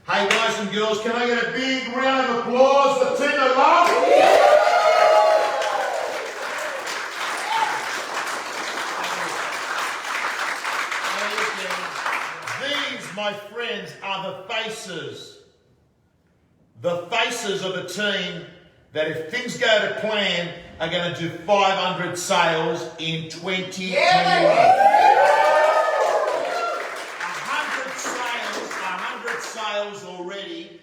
Hey guys and girls, can I get a big round of applause for the team at love? These, my friends, are the faces. The faces of a team that, if things go to plan, are going to do 500 sales in 2021. 100 sales already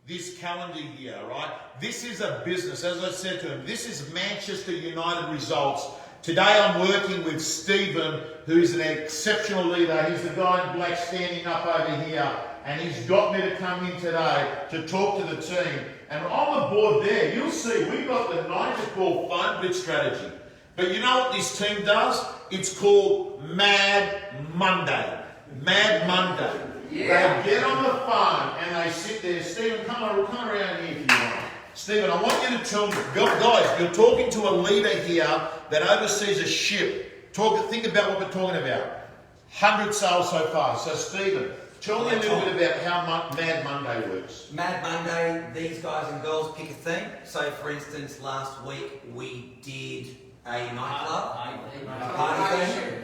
this calendar year, right? This is a business. As I said to him, this is Manchester United results. Today I'm working with Stephen, who is an exceptional leader. He's the guy in black standing up over here. And he's got me to come in today to talk to the team. And on the board there, you'll see we've got the non-negotiable phone blitz strategy. But you know what this team does? It's called Mad Monday. Mad Monday. Yeah. They get on the phone and they sit there. Stephen, come around here if you want. Stephen, I want you to tell me, guys, you're talking to a leader here that oversees a ship. Think about what we're talking about. 100 sales so far. So Stephen, tell me a little bit about how Mad Monday works. Mad Monday, these guys and girls pick a theme. So for instance, last week we did a nightclub,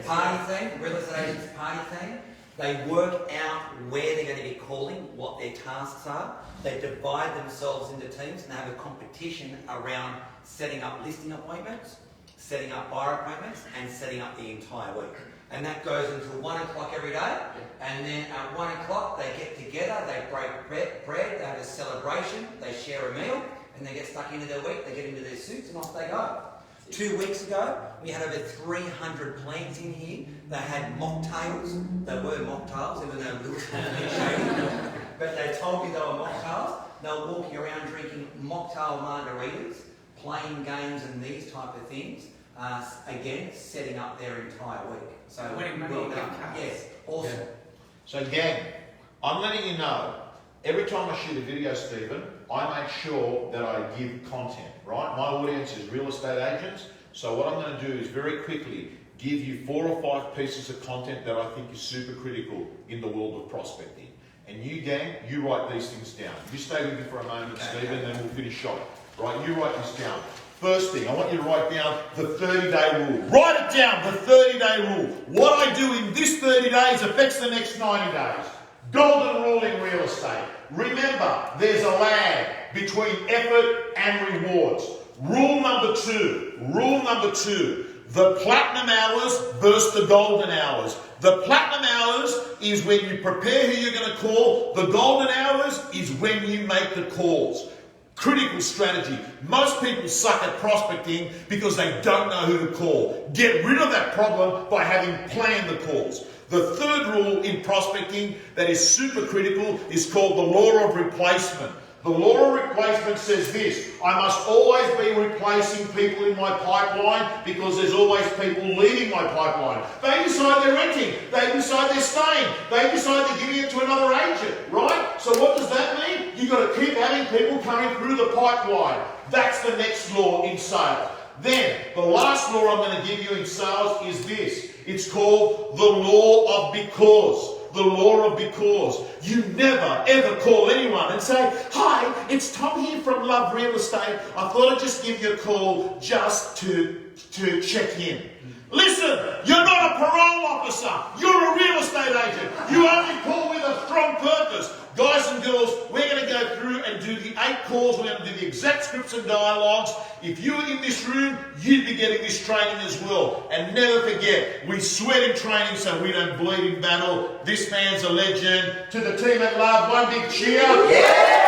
party theme, real estate agents party theme. They work out where they're going to be calling, what their tasks are. They divide themselves into teams and have a competition around setting up listing appointments, setting up buyer appointments, and setting up the entire week. And that goes until 1 o'clock every day. And then at 1 o'clock, they get together, they break bread, they have a celebration, they share a meal, and they get stuck into their week, they get into their suits, and off they go. 2 weeks ago, we had over 300 plants in here. They had mocktails. They were mocktails, even though Lewis was being shady. But they told me they were mocktails. They were walking around drinking mocktail margaritas, playing games and these type of things. Again, setting up their entire week. So well done. Yes, awesome. Yeah. So gang, I'm letting you know, every time I shoot a video, Stephen, I make sure that I give content, right? My audience is real estate agents. So what I'm going to do is very quickly give you 4 or 5 pieces of content that I think is super critical in the world of prospecting. And you gang, you write these things down. You stay with me for a moment, Stephen, then we'll finish shop. Right, you write this down. First thing, I want you to write down the 30-day rule. Write it down, the 30-day rule. What I do in this 30 days affects the next 90 days. Golden rule in real estate. Remember, there's a lag between effort and rewards. Rule number two, the platinum hours versus the golden hours. The platinum hours is when you prepare who you're going to call. The golden hours is when you make the calls. Critical strategy. Most people suck at prospecting because they don't know who to call. Get rid of that problem by having planned the calls. The third rule in prospecting that is super critical is called the law of replacement. The law of replacement says this: I must always be replacing people in my pipeline because there's always people leaving my pipeline. They decide they're renting, they decide they're staying, they decide they're giving it to another agent, right? So what does that mean? You've got to keep having people coming through the pipeline. That's the next law in sales. Then, the last law I'm going to give you in sales is this. It's called the law of because. The law of because. You never ever call anyone and say, "Hi, it's Tom here from Love Real Estate. I thought I'd just give you a call just to check in." Listen, you're not a parole officer. You're a real estate agent. You only call with a strong purpose. Guys and girls, we're going to go through and do the 8 calls. We're going to do the exact scripts and dialogues. If you were in this room, you'd be getting this training as well. And never forget, we sweat in training so we don't bleed in battle. This man's a legend. To the team at Love, one big cheer. Yeah!